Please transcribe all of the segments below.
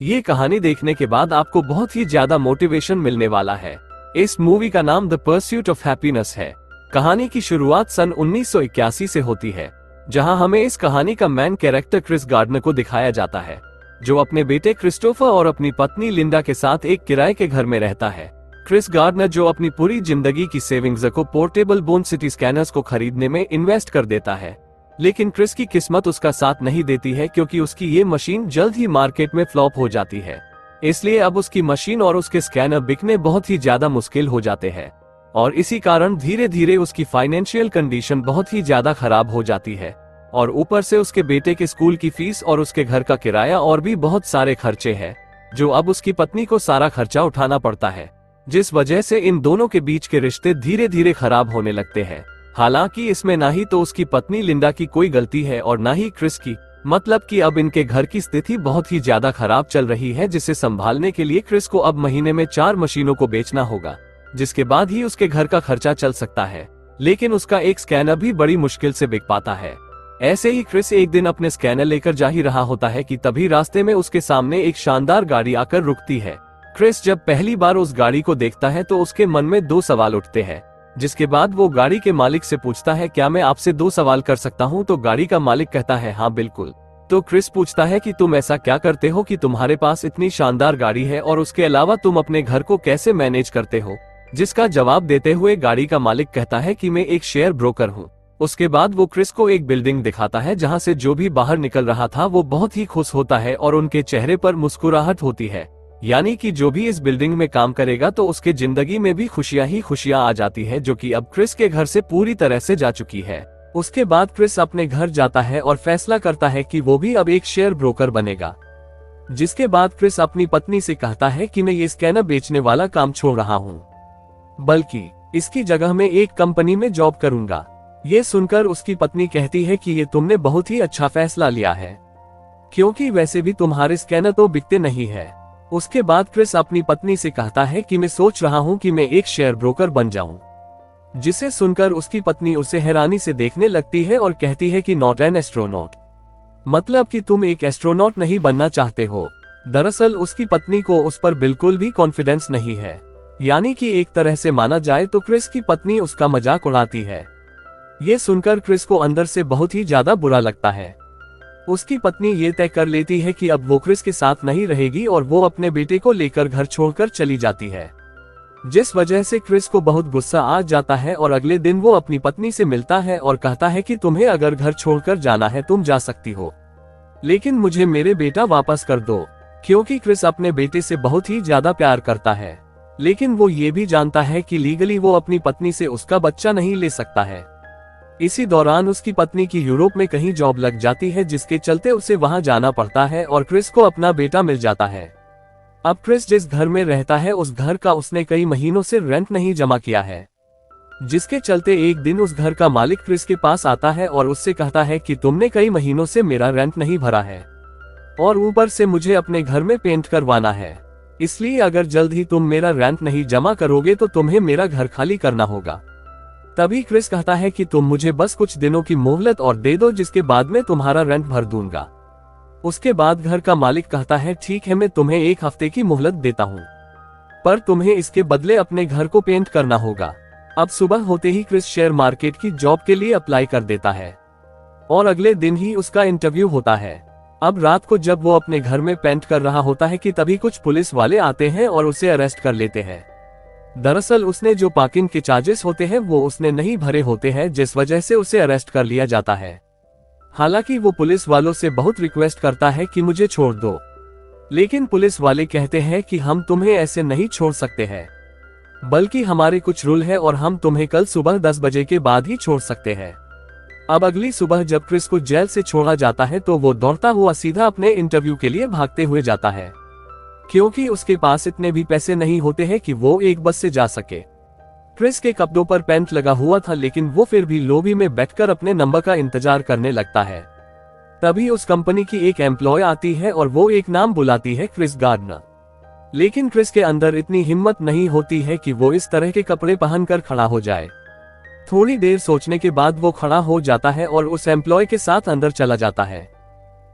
ये कहानी देखने के बाद आपको बहुत ही ज्यादा मोटिवेशन मिलने वाला है। इस मूवी का नाम द परस्यूट ऑफ हैप्पीनेस है। कहानी की शुरुआत सन 1981 से होती है, जहां हमें इस कहानी का मेन कैरेक्टर क्रिस गार्डनर को दिखाया जाता है, जो अपने बेटे क्रिस्टोफर और अपनी पत्नी लिंडा के साथ एक किराए के घर में रहता है। क्रिस गार्डनर जो अपनी पूरी जिंदगी की सेविंग्स को पोर्टेबल बोन सिटी स्कैनर्स को खरीदने में इन्वेस्ट कर देता है, लेकिन क्रिस की किस्मत उसका साथ नहीं देती है, क्योंकि उसकी ये मशीन जल्द ही मार्केट में फ्लॉप हो जाती है। इसलिए अब उसकी मशीन और उसके स्कैनर बिकने बहुत ही ज्यादा मुश्किल हो जाते हैं, और इसी कारण धीरे धीरे उसकी फाइनेंशियल कंडीशन बहुत ही ज्यादा खराब हो जाती है। और ऊपर से उसके बेटे के स्कूल की फीस और उसके घर का किराया और भी बहुत सारे खर्चे हैं, जो अब उसकी पत्नी को सारा खर्चा उठाना पड़ता है, जिस वजह से इन दोनों के बीच के रिश्ते धीरे धीरे खराब होने लगते हैं। हालांकि इसमें ना ही तो उसकी पत्नी लिंडा की कोई गलती है और ना ही क्रिस की, मतलब कि अब इनके घर की स्थिति बहुत ही ज्यादा खराब चल रही है, जिसे संभालने के लिए क्रिस को अब महीने में 4 मशीनों को बेचना होगा, जिसके बाद ही उसके घर का खर्चा चल सकता है। लेकिन उसका एक स्कैनर भी बड़ी मुश्किल से बिक पाता है। ऐसे ही क्रिस एक दिन अपने स्कैनर लेकर जा ही रहा होता है कि तभी रास्ते में उसके सामने एक शानदार गाड़ी आकर रुकती है। क्रिस जब पहली बार उस गाड़ी को देखता है तो उसके मन में 2 सवाल उठते हैं, जिसके बाद वो गाड़ी के मालिक से पूछता है, क्या मैं आपसे 2 सवाल कर सकता हूँ? तो गाड़ी का मालिक कहता है, हाँ बिल्कुल। तो क्रिस पूछता है कि तुम ऐसा क्या करते हो कि तुम्हारे पास इतनी शानदार गाड़ी है, और उसके अलावा तुम अपने घर को कैसे मैनेज करते हो? जिसका जवाब देते हुए गाड़ी का मालिक कहता है कि मैं एक शेयर ब्रोकर हूँ। उसके बाद वो क्रिस को एक बिल्डिंग दिखाता है, जहाँ से जो भी बाहर निकल रहा था वो बहुत ही खुश होता है और उनके चेहरे पर मुस्कुराहट होती है, यानी कि जो भी इस बिल्डिंग में काम करेगा तो उसके जिंदगी में भी खुशियां ही खुशियां आ जाती है, जो कि अब क्रिस के घर से पूरी तरह से जा चुकी है। उसके बाद क्रिस अपने घर जाता है और फैसला करता है कि वो भी अब एक शेयर ब्रोकर बनेगा। जिसके बाद क्रिस अपनी पत्नी से कहता है कि मैं ये स्कैनर बेचने वाला काम छोड़ रहा हूँ, बल्कि इसकी जगह में एक कंपनी में जॉब करूंगा। ये सुनकर उसकी पत्नी कहती है कि ये तुमने बहुत ही अच्छा फैसला लिया है, क्योंकि वैसे भी तुम्हारे स्कैनर तो बिकते नहीं है। उसके बाद क्रिस अपनी पत्नी से कहता है कि मैं सोच रहा हूं कि मैं एक शेयर ब्रोकर बन जाऊं। जिसे सुनकर उसकी पत्नी उसे हैरानी से देखने लगती है और कहती है कि नॉट एन एस्ट्रोनॉट, मतलब कि तुम एक एस्ट्रोनॉट नहीं बनना चाहते हो। दरअसल उसकी पत्नी को उस पर बिल्कुल भी कॉन्फिडेंस नहीं है, यानी कि एक तरह से माना जाए तो क्रिस की पत्नी उसका मजाक उड़ाती है। ये सुनकर क्रिस को अंदर से बहुत ही ज्यादा बुरा लगता है। उसकी पत्नी ये तय कर लेती है कि अब वो क्रिस के साथ नहीं रहेगी और वो अपने बेटे को लेकर घर छोड़कर चली जाती है, जिस वजह से क्रिस को बहुत गुस्सा आ जाता है। और अगले दिन वो अपनी पत्नी से मिलता है और कहता है कि तुम्हें अगर घर छोड़कर जाना है तुम जा सकती हो, लेकिन मुझे मेरे बेटा वापस कर दो, क्योंकि क्रिस अपने बेटे से बहुत ही ज्यादा प्यार करता है। लेकिन वो ये भी जानता है कि लीगली वो अपनी पत्नी से उसका बच्चा नहीं ले सकता है। इसी दौरान उसकी पत्नी की यूरोप में कहीं जॉब लग जाती है, जिसके चलते उसे वहां जाना पड़ता है और क्रिस को अपना बेटा मिल जाता है। अब क्रिस जिस घर में रहता है उस घर का उसने कई महीनों से रेंट नहीं जमा किया है, जिसके चलते एक दिन उस घर का मालिक क्रिस के पास आता है और उससे कहता है कि तुमने कई महीनों से मेरा रेंट नहीं भरा है, और ऊपर से मुझे अपने घर में पेंट करवाना है, इसलिए अगर जल्द ही तुम मेरा रेंट नहीं जमा करोगे तो तुम्हें मेरा घर खाली करना होगा। तभी क्रिस कहता है कि तुम मुझे बस कुछ दिनों की मोहलत और दे दो, जिसके बाद मैं तुम्हारा रेंट भर दूंगा। उसके बाद घर का मालिक कहता है, ठीक है मैं तुम्हें 1 हफ्ते की मोहलत देता हूँ, पर तुम्हें इसके बदले अपने घर को पेंट करना होगा। अब सुबह होते ही क्रिस शेयर मार्केट की जॉब के लिए अप्लाई कर देता है और अगले दिन ही उसका इंटरव्यू होता है। अब रात को जब वो अपने घर में पेंट कर रहा होता है कि तभी कुछ पुलिस वाले आते हैं और उसे अरेस्ट कर लेते हैं। दरअसल उसने जो पार्किंग के चार्जेस होते हैं वो उसने नहीं भरे होते हैं, जिस वजह से उसे अरेस्ट कर लिया जाता है। हालांकि वो पुलिस वालों से बहुत रिक्वेस्ट करता है कि मुझे छोड़ दो, लेकिन पुलिस वाले कहते हैं कि हम तुम्हें ऐसे नहीं छोड़ सकते हैं, बल्कि हमारे कुछ रूल है और हम तुम्हें कल सुबह 10 बजे के बाद ही छोड़ सकते हैं। अब अगली सुबह जब क्रिस को जेल से छोड़ा जाता है तो वो दौड़ता हुआ सीधा अपने इंटरव्यू के लिए भागते हुए जाता है, क्योंकि उसके पास इतने भी पैसे नहीं होते हैं कि वो एक बस से जा सके। क्रिस के कपड़ों पर पेंट लगा हुआ था, लेकिन वो फिर भी लॉबी में बैठकर अपने नंबर का इंतजार करने लगता है। तभी उस कंपनी की एक एम्प्लॉय आती है और वो एक नाम बुलाती है, क्रिस गार्डनर। लेकिन क्रिस के अंदर इतनी हिम्मत नहीं होती है कि वो इस तरह के कपड़े पहनकर खड़ा हो जाए। थोड़ी देर सोचने के बाद वो खड़ा हो जाता है और उस एम्प्लॉय के साथ अंदर चला जाता है।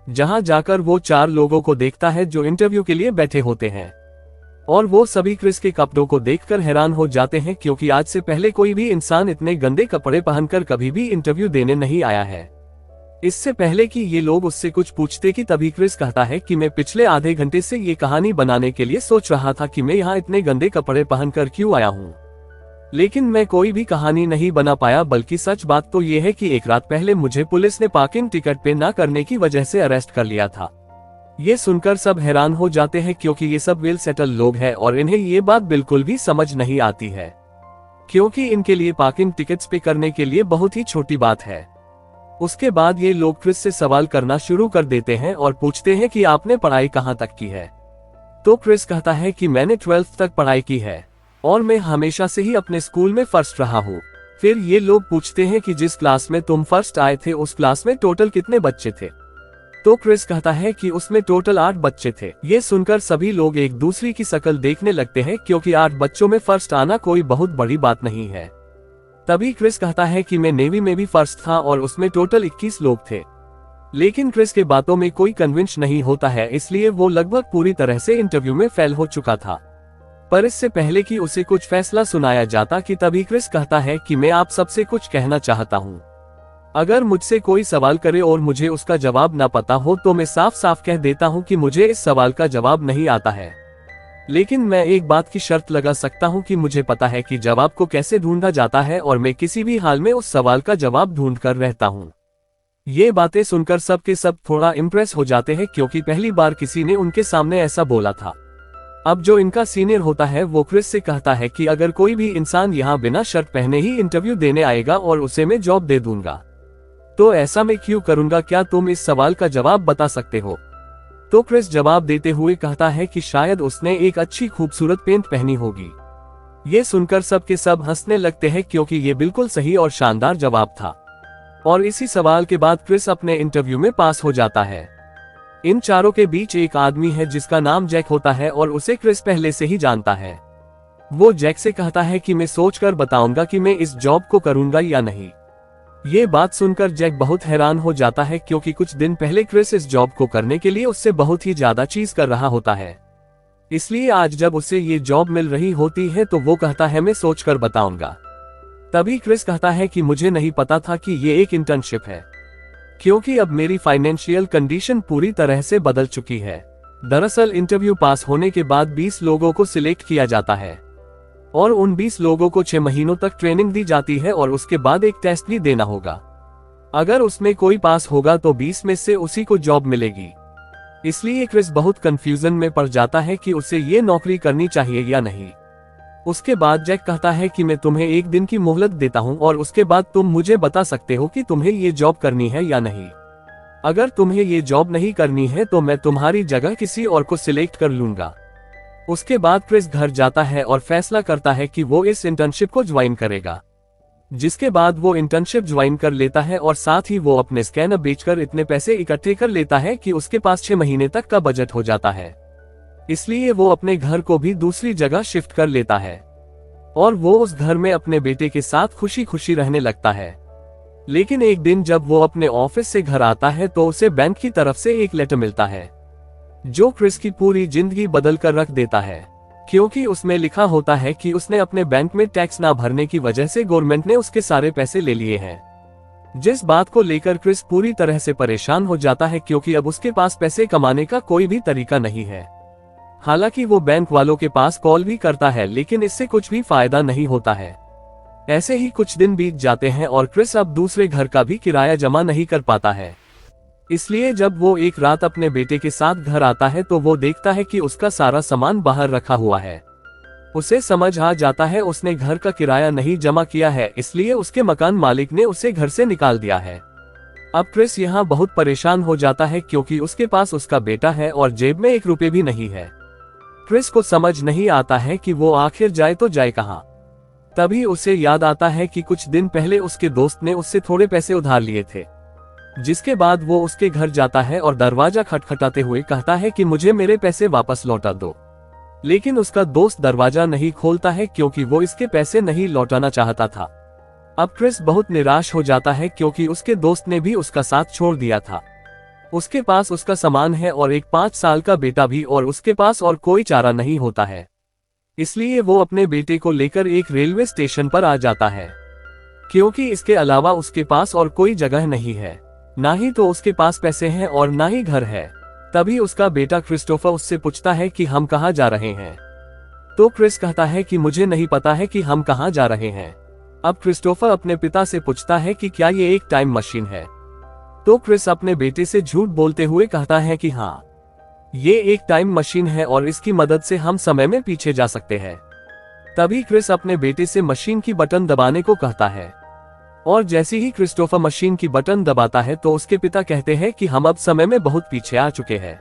जहां जाकर वो 4 लोगों को देखता है जो इंटरव्यू के लिए बैठे होते हैं, और वो सभी क्रिस के कपड़ों को देखकर हैरान हो जाते हैं, क्योंकि आज से पहले कोई भी इंसान इतने गंदे कपड़े पहनकर कभी भी इंटरव्यू देने नहीं आया है। इससे पहले कि ये लोग उससे कुछ पूछते कि तभी क्रिस कहता है कि मैं पिछले आधे घंटे से ये कहानी बनाने के लिए सोच रहा था कि मैं यहाँ इतने गंदे कपड़े पहनकर क्यों आया हूँ, लेकिन मैं कोई भी कहानी नहीं बना पाया। बल्कि सच बात तो ये है कि एक रात पहले मुझे पुलिस ने पार्किंग टिकट पे ना करने की वजह से अरेस्ट कर लिया था। ये सुनकर सब हैरान हो जाते हैं, क्योंकि ये सब वेल सेटल लोग हैं और इन्हें ये बात बिल्कुल भी समझ नहीं आती है, क्योंकि इनके लिए पार्किंग टिकट्स पे करने के लिए बहुत ही छोटी बात है। उसके बाद ये लोग क्रिस से सवाल करना शुरू कर देते हैं और पूछते हैं कि आपने पढ़ाई कहाँ तक की है। तो क्रिस कहता है कि मैंने 12th तक पढ़ाई की है और मैं हमेशा से ही अपने स्कूल में फर्स्ट रहा हूँ। फिर ये लोग पूछते हैं कि जिस क्लास में तुम फर्स्ट आए थे उस क्लास में टोटल कितने बच्चे थे। तो क्रिस कहता है कि उसमें टोटल 8 बच्चे थे। ये सुनकर सभी लोग एक दूसरे की शक्ल देखने लगते हैं, क्योंकि 8 बच्चों में फर्स्ट आना कोई बहुत बड़ी बात नहीं है। तभी क्रिस कहता है कि मैं नेवी में भी फर्स्ट था और उसमें टोटल 21 लोग थे। लेकिन क्रिस के बातों में कोई कन्विंस नहीं होता है, इसलिए वो लगभग पूरी तरह से इंटरव्यू में फेल हो चुका था। पर इससे पहले कि उसे कुछ फैसला सुनाया जाता कि तभी क्रिस कहता है कि मैं आप सबसे कुछ कहना चाहता हूँ। अगर मुझसे कोई सवाल करे और मुझे उसका जवाब ना पता हो तो मैं साफ साफ कह देता हूँ कि मुझे इस सवाल का जवाब नहीं आता है, लेकिन मैं एक बात की शर्त लगा सकता हूँ कि मुझे पता है कि जवाब को कैसे ढूंढा जाता है और मैं किसी भी हाल में उस सवाल का जवाब ढूंढ कर रहता हूँ। ये बातें सुनकर सब के सब थोड़ा इम्प्रेस हो जाते हैं, क्योंकि पहली बार किसी ने उनके सामने ऐसा बोला था। अब जो इनका सीनियर होता है वो क्रिस से कहता है कि अगर कोई भी इंसान यहाँ बिना शर्ट पहने ही इंटरव्यू देने आएगा और उसे मैं जॉब दे दूंगा, तो ऐसा मैं क्यों करूंगा, क्या तुम इस सवाल का जवाब बता सकते हो। तो क्रिस जवाब देते हुए कहता है कि शायद उसने एक अच्छी खूबसूरत पेंट पहनी होगी। ये सुनकर सब के सब हंसने लगते हैं, क्योंकि ये बिल्कुल सही और शानदार जवाब था। और इसी सवाल के बाद क्रिस अपने इंटरव्यू में पास हो जाता है। इन चारों के बीच एक आदमी है जिसका नाम जैक होता है और उसे क्रिस पहले से ही जानता है। वो जैक से कहता है कि मैं सोचकर बताऊंगा कि मैं इस जॉब को करूंगा या नहीं। ये बात सुनकर जैक बहुत हैरान हो जाता है, क्योंकि कुछ दिन पहले क्रिस इस जॉब को करने के लिए उससे बहुत ही ज्यादा चीज कर रहा होता है। इसलिए आज जब उसे ये जॉब मिल रही होती है तो वो कहता है मैं सोचकर बताऊंगा। तभी क्रिस कहता है कि मुझे नहीं पता था कि ये एक इंटर्नशिप है, क्योंकि अब मेरी फाइनेंशियल कंडीशन पूरी तरह से बदल चुकी है। दरअसल इंटरव्यू पास होने के बाद 20 लोगों को सिलेक्ट किया जाता है और उन 20 लोगों को 6 महीनों तक ट्रेनिंग दी जाती है और उसके बाद एक टेस्ट भी देना होगा। अगर उसमें कोई पास होगा तो 20 में से उसी को जॉब मिलेगी। इसलिए क्रिस बहुत कंफ्यूजन में पड़ जाता है कि उसे ये नौकरी करनी चाहिए या नहीं। उसके बाद जैक कहता है कि मैं तुम्हें 1 दिन की मोहलत देता हूं और उसके बाद तुम मुझे बता सकते हो कि तुम्हें ये जॉब करनी है या नहीं। अगर तुम्हें ये जॉब नहीं करनी है तो मैं तुम्हारी जगह किसी और को सिलेक्ट कर लूंगा। उसके बाद क्रिस घर जाता है और फैसला करता है कि वो इस इंटर्नशिप को ज्वाइन करेगा, जिसके बाद वो इंटर्नशिप ज्वाइन कर लेता है और साथ ही वो अपने स्कैनर बेचकर इतने पैसे इकट्ठे कर लेता है कि उसके पास 6 महीने तक का बजट हो जाता है। इसलिए वो अपने घर को भी दूसरी जगह शिफ्ट कर लेता है और वो उस घर में अपने बेटे के साथ खुशी खुशी रहने लगता है। लेकिन एक दिन जब वो अपने ऑफिस से घर आता है तो उसे बैंक की तरफ से एक लेटर मिलता है जो क्रिस की पूरी जिंदगी बदल कर रख देता है, क्योंकि उसमें लिखा होता है कि उसने अपने बैंक में टैक्स ना भरने की वजह से गवर्नमेंट ने उसके सारे पैसे ले लिए हैं। जिस बात को लेकर क्रिस पूरी तरह से परेशान हो जाता है, क्योंकि अब उसके पास पैसे कमाने का कोई भी तरीका नहीं है। हालांकि वो बैंक वालों के पास कॉल भी करता है, लेकिन इससे कुछ भी फायदा नहीं होता है। ऐसे ही कुछ दिन बीत जाते हैं और क्रिस अब दूसरे घर का भी किराया जमा नहीं कर पाता है। इसलिए जब वो एक रात अपने बेटे के साथ घर आता है तो वो देखता है कि उसका सारा सामान बाहर रखा हुआ है। उसे समझ आ जाता है उसने घर का किराया नहीं जमा किया है, इसलिए उसके मकान मालिक ने उसे घर से निकाल दिया है। अब क्रिस यहाँ बहुत परेशान हो जाता है, क्योंकि उसके पास उसका बेटा है और जेब में 1 रुपये भी नहीं है। क्रिस को समझ नहीं आता है कि वो आखिर जाए तो जाए कहाँ। तभी उसे याद आता है कि कुछ दिन पहले उसके दोस्त ने उससे थोड़े पैसे उधार लिए थे। जिसके बाद वो उसके घर जाता है और दरवाजा खटखटाते हुए कहता है कि मुझे मेरे पैसे वापस लौटा दो। लेकिन उसका दोस्त दरवाजा नहीं खोलता है, क्योंकि वो इसके पैसे नहीं लौटाना चाहता था। अब क्रिस बहुत निराश हो जाता है, क्योंकि उसके दोस्त ने भी उसका साथ छोड़ दिया था। उसके पास उसका सामान है और एक 5 साल का बेटा भी, और उसके पास और कोई चारा नहीं होता है। इसलिए वो अपने बेटे को लेकर एक रेलवे स्टेशन पर आ जाता है, क्योंकि इसके अलावा उसके पास और कोई जगह नहीं है। ना ही तो उसके पास पैसे हैं और ना ही घर है। तभी उसका बेटा क्रिस्टोफर उससे पूछता है कि हम कहाँ जा रहे हैं। तो क्रिस कहता है कि मुझे नहीं पता है कि हम कहाँ जा रहे हैं। अब क्रिस्टोफर अपने पिता से पूछता है कि क्या ये एक टाइम मशीन है। तो क्रिस अपने बेटे से झूठ बोलते हुए कहता है कि हाँ, ये एक टाइम मशीन है और इसकी मदद से हम समय में पीछे जा सकते हैं। तभी क्रिस अपने बेटे से मशीन की बटन दबाने को कहता है, और जैसे ही क्रिस्टोफर मशीन की बटन दबाता है तो उसके पिता कहते हैं कि हम अब समय में बहुत पीछे आ चुके हैं।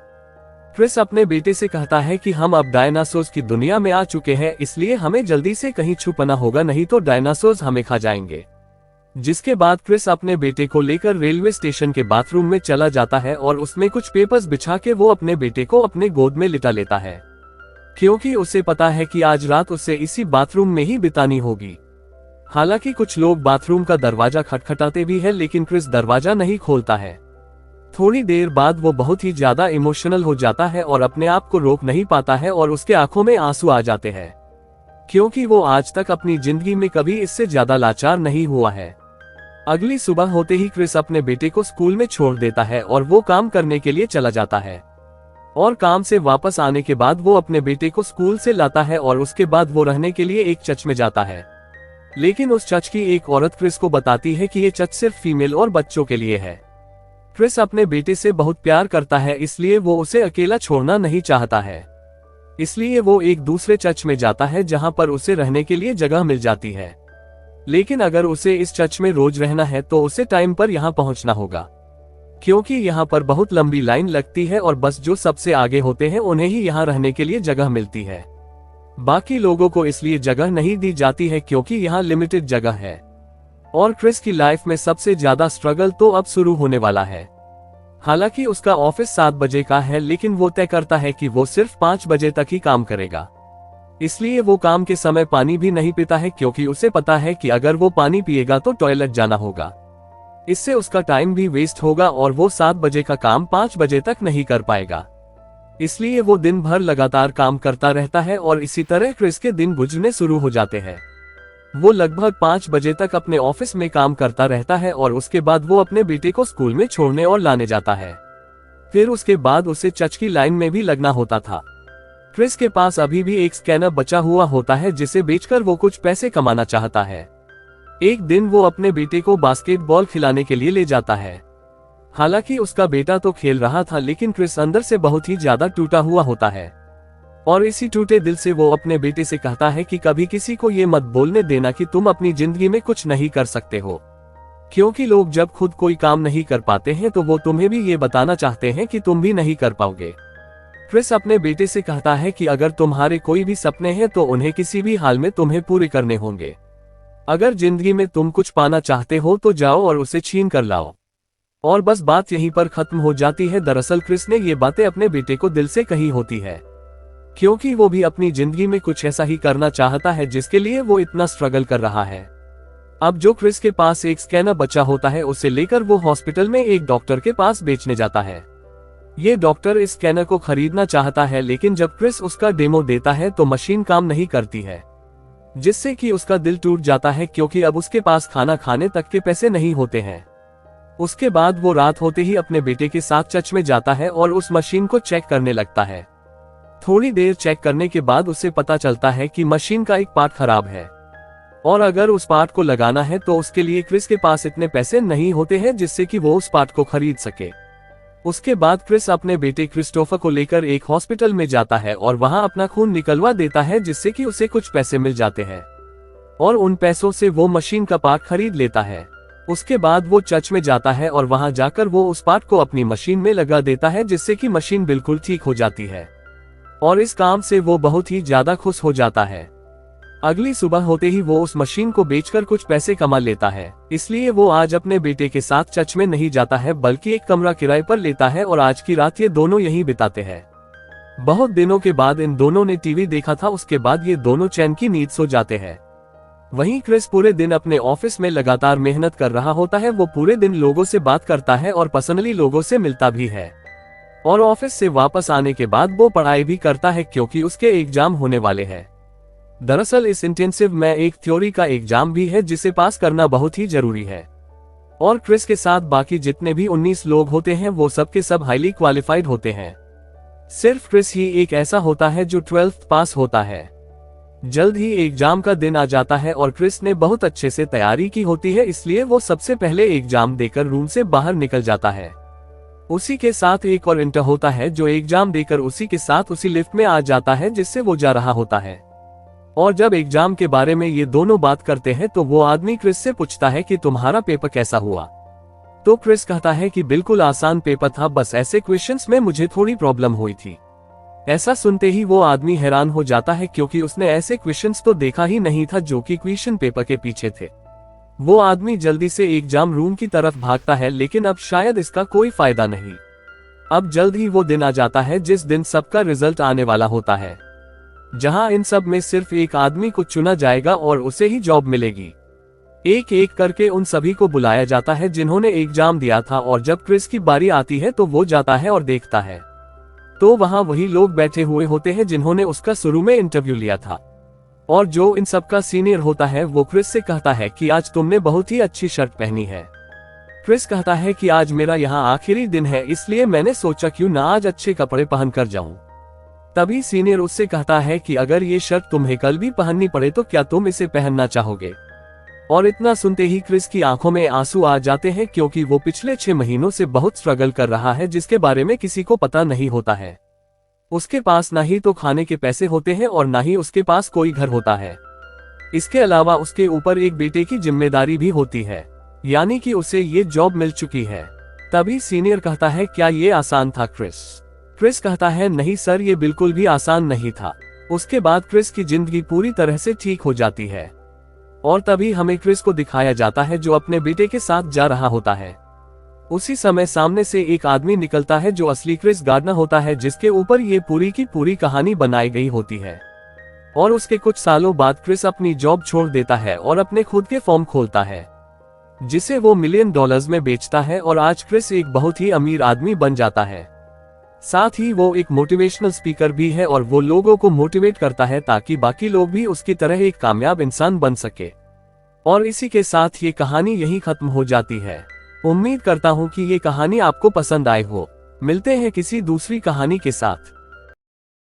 क्रिस अपने बेटे से कहता है कि हम अब डायनासोर्स की दुनिया में आ चुके हैं, इसलिए हमें जल्दी से कहीं छुपना होगा, नहीं तो डायनासोर्स हमें खा जाएंगे। जिसके बाद क्रिस अपने बेटे को लेकर रेलवे स्टेशन के बाथरूम में चला जाता है और उसमें कुछ पेपर्स बिछा के वो अपने बेटे को अपने गोद में लिटा लेता है, क्योंकि उसे पता है कि आज रात उसे इसी बाथरूम में ही बितानी होगी। हालांकि कुछ लोग बाथरूम का दरवाजा खटखटाते भी है, लेकिन क्रिस दरवाजा नहीं खोलता है। थोड़ी देर बाद वो बहुत ही ज्यादा इमोशनल हो जाता है और अपने आप को रोक नहीं पाता है और उसके आंखों में आंसू आ जाते हैं, क्योंकि वो आज तक अपनी जिंदगी में कभी इससे ज्यादा लाचार नहीं हुआ है। अगली सुबह होते ही क्रिस अपने बेटे को स्कूल में छोड़ देता है और वो काम करने के लिए चला जाता है। और काम से वापस आने के बाद वो अपने बेटे को स्कूल से लाता है और उसके बाद वो रहने के लिए एक चर्च में जाता है। लेकिन उस चर्च की एक औरत क्रिस को बताती है कि ये चर्च सिर्फ फीमेल और बच्चों के लिए है। क्रिस अपने बेटे से बहुत प्यार करता है, इसलिए वो उसे अकेला छोड़ना नहीं चाहता है। इसलिए वो एक दूसरे चर्च में जाता है जहां पर उसे रहने के लिए जगह मिल जाती है। लेकिन अगर उसे इस चर्च में रोज रहना है तो उसे टाइम पर यहां पहुंचना होगा, क्योंकि यहां पर बहुत लंबी लाइन लगती है और बस जो सबसे आगे होते हैं उन्हें ही यहां रहने के लिए जगह मिलती है। बाकी लोगों को इसलिए जगह नहीं दी जाती है क्योंकि यहाँ लिमिटेड जगह है। और क्रिस की लाइफ में सबसे ज्यादा स्ट्रगल तो अब शुरू होने वाला है। हालांकि उसका ऑफिस 7 बजे का है, लेकिन वो तय करता है कि वो सिर्फ 5 बजे तक ही काम करेगा। इसलिए वो काम के समय पानी भी नहीं पीता है, क्योंकि उसे पता है कि अगर वो पानी पिएगा तो टॉयलेट जाना होगा। इससे उसका टाइम भी वेस्ट होगा और वो 7 बजे का काम 5 बजे तक नहीं कर पाएगा। इसलिए वो दिन भर लगातार काम करता रहता है और इसी तरह क्रिस के दिन गुजरने शुरू हो जाते हैं। वो लगभग 5 बजे तक अपने ऑफिस में काम करता रहता है और उसके बाद वो अपने बेटे को स्कूल में छोड़ने और लाने जाता है। फिर उसके बाद उसे चर्च की लाइन में भी लगना होता था। क्रिस के पास अभी भी एक स्कैनर बचा हुआ होता है जिसे बेचकर वो कुछ पैसे कमाना चाहता है। एक दिन वो अपने बेटे को बास्केटबॉल खिलाने के लिए ले जाता है। हालांकि उसका बेटा तो खेल रहा था, लेकिन क्रिस अंदर से बहुत ही ज्यादा टूटा हुआ होता है और इसी टूटे दिल से वो अपने बेटे से कहता है कि कभी किसी को ये मत बोलने देना कि तुम अपनी जिंदगी में कुछ नहीं कर सकते हो, क्योंकि लोग जब खुद कोई काम नहीं कर पाते हैं तो वो तुम्हें भी ये बताना चाहते हैं कि तुम भी नहीं कर पाओगे। क्रिस अपने बेटे से कहता है कि अगर तुम्हारे कोई भी सपने हैं तो उन्हें किसी भी हाल में तुम्हें पूरे करने होंगे। अगर जिंदगी में तुम कुछ पाना चाहते हो तो जाओ और उसे छीन कर लाओ। और बस बात यहीं पर खत्म हो जाती है। दरअसल क्रिस ने ये बातें अपने बेटे को दिल से कही होती है, क्योंकि वो भी अपनी जिंदगी में कुछ ऐसा ही करना चाहता है जिसके लिए वो इतना स्ट्रगल कर रहा है। अब जो क्रिस के पास एक स्कैनर बचा होता है उसे लेकर वो हॉस्पिटल में एक डॉक्टर के पास बेचने जाता है। ये डॉक्टर इस स्कैनर को खरीदना चाहता है, लेकिन जब क्रिस उसका डेमो देता है तो मशीन काम नहीं करती है, जिससे कि उसका दिल टूट जाता है, क्योंकि अब उसके पास खाना खाने तक के पैसे नहीं होते हैं। उसके बाद वो रात होते ही अपने बेटे के साथ चर्च में जाता है और उस मशीन को चेक करने लगता है। थोड़ी देर चेक करने के बाद उसे पता चलता है कि मशीन का एक पार्ट खराब है और अगर उस पार्ट को लगाना है तो उसके लिए क्रिस के पास इतने पैसे नहीं होते हैं जिससे कि वो उस पार्ट को खरीद सके। उसके बाद क्रिस अपने बेटे क्रिस्टोफर को लेकर एक हॉस्पिटल में जाता है और वहां अपना खून निकलवा देता है, जिससे कि उसे कुछ पैसे मिल जाते हैं और उन पैसों से वो मशीन का पार्ट खरीद लेता है। उसके बाद वो चर्च में जाता है और वहां जाकर वो उस पार्ट को अपनी मशीन में लगा देता है, जिससे कि मशीन बिल्कुल ठीक हो जाती है और इस काम से वो बहुत ही ज्यादा खुश हो जाता है। अगली सुबह होते ही वो उस मशीन को बेचकर कुछ पैसे कमा लेता है। इसलिए वो आज अपने बेटे के साथ चर्च में नहीं जाता है, बल्कि एक कमरा किराए पर लेता है और आज की रात ये दोनों यहीं बिताते हैं। बहुत दिनों के बाद इन दोनों ने टीवी देखा था। उसके बाद ये दोनों चैन की नींद सो जाते हैं। वहीं क्रिस पूरे दिन अपने ऑफिस में लगातार मेहनत कर रहा होता है। वो पूरे दिन लोगों से बात करता है और पर्सनली लोगों से मिलता भी है। और ऑफिस से वापस आने के बाद वो पढ़ाई भी करता है क्योंकि उसके एग्जाम होने वाले हैं। दरअसल इस इंटेंसिव में एक थ्योरी का एग्जाम भी है जिसे पास करना बहुत ही जरूरी है। और क्रिस के साथ बाकी जितने भी 19 लोग होते हैं वो सब के सब हाईली क्वालिफाइड होते हैं। सिर्फ क्रिस ही एक ऐसा होता है जो 12th पास होता है। जल्द ही एग्जाम का दिन आ जाता है और क्रिस ने बहुत अच्छे से तैयारी की होती है, इसलिए वो सबसे पहले एग्जाम देकर रूम से बाहर निकल जाता है। उसी के साथ एक और इंटर होता है जो एग्जाम देकर उसी के साथ उसी लिफ्ट में आ जाता है जिससे वो जा रहा होता है। और जब एग्जाम के बारे में ये दोनों बात करते हैं तो वो आदमी क्रिस से पूछता है कि तुम्हारा पेपर कैसा हुआ। तो क्रिस कहता है कि बिल्कुल आसान पेपर था, बस ऐसे क्वेश्चंस में मुझे थोड़ी प्रॉब्लम हुई थी। ऐसा सुनते ही वो आदमी हैरान हो जाता है क्योंकि उसने ऐसे क्वेश्चंस तो देखा ही नहीं था जो कि क्वेश्चन पेपर के पीछे थे। वो आदमी जल्दी से एग्जाम रूम की तरफ भागता है, लेकिन अब शायद इसका कोई फायदा नहीं। अब जल्द ही वो दिन आ जाता है जिस दिन सबका रिजल्ट आने वाला होता है, जहां इन सब में सिर्फ एक आदमी को चुना जाएगा और उसे ही जॉब मिलेगी। एक एक करके उन सभी को बुलाया जाता है जिन्होंने एग्जाम दिया था, और जब क्रिस की बारी आती है तो वो जाता है और देखता है तो वहां वही लोग बैठे हुए होते हैं जिन्होंने उसका शुरू में इंटरव्यू लिया था। और जो इन सबका सीनियर होता है वो क्रिस से कहता है कि आज तुमने बहुत ही अच्छी शर्ट पहनी है। क्रिस कहता है कि आज मेरा यहाँ आखिरी दिन है, इसलिए मैंने सोचा क्यों ना आज अच्छे कपड़े पहन कर जाऊं। तभी सीनियर उससे कहता है कि अगर ये शर्ट तुम्हें कल भी पहननी पड़े तो क्या तुम इसे पहनना चाहोगे। और इतना सुनते ही क्रिस की आंखों में आंसू आ जाते हैं क्योंकि वो पिछले 6 महीनों से बहुत स्ट्रगल कर रहा है जिसके बारे में किसी को पता नहीं होता है। उसके पास ना ही तो खाने के पैसे होते हैं और ना ही उसके पास कोई घर होता है। इसके अलावा उसके ऊपर एक बेटे की जिम्मेदारी भी होती है, यानी कि उसे ये जॉब मिल चुकी है। तभी सीनियर कहता है क्या ये आसान था क्रिस? क्रिस कहता है नहीं सर, ये बिल्कुल भी आसान नहीं था। उसके बाद क्रिस की जिंदगी पूरी तरह से ठीक हो जाती है। और तभी हमें क्रिस को दिखाया जाता है जो अपने बेटे के साथ जा रहा होता है। उसी समय सामने से एक आदमी निकलता है जो असली क्रिस गार्डनर होता है, जिसके ऊपर ये पूरी की पूरी कहानी बनाई गई होती है। और उसके कुछ सालों बाद क्रिस अपनी जॉब छोड़ देता है और अपने खुद के फॉर्म खोलता है जिसे वो $1 मिलियन में बेचता है, और आज क्रिस एक बहुत ही अमीर आदमी बन जाता है। साथ ही वो एक मोटिवेशनल स्पीकर भी है और वो लोगों को मोटिवेट करता है ताकि बाकी लोग भी उसकी तरह एक कामयाब इंसान बन सके। और इसी के साथ ये कहानी यहीं खत्म हो जाती है। उम्मीद करता हूँ कि ये कहानी आपको पसंद आई हो। मिलते हैं किसी दूसरी कहानी के साथ।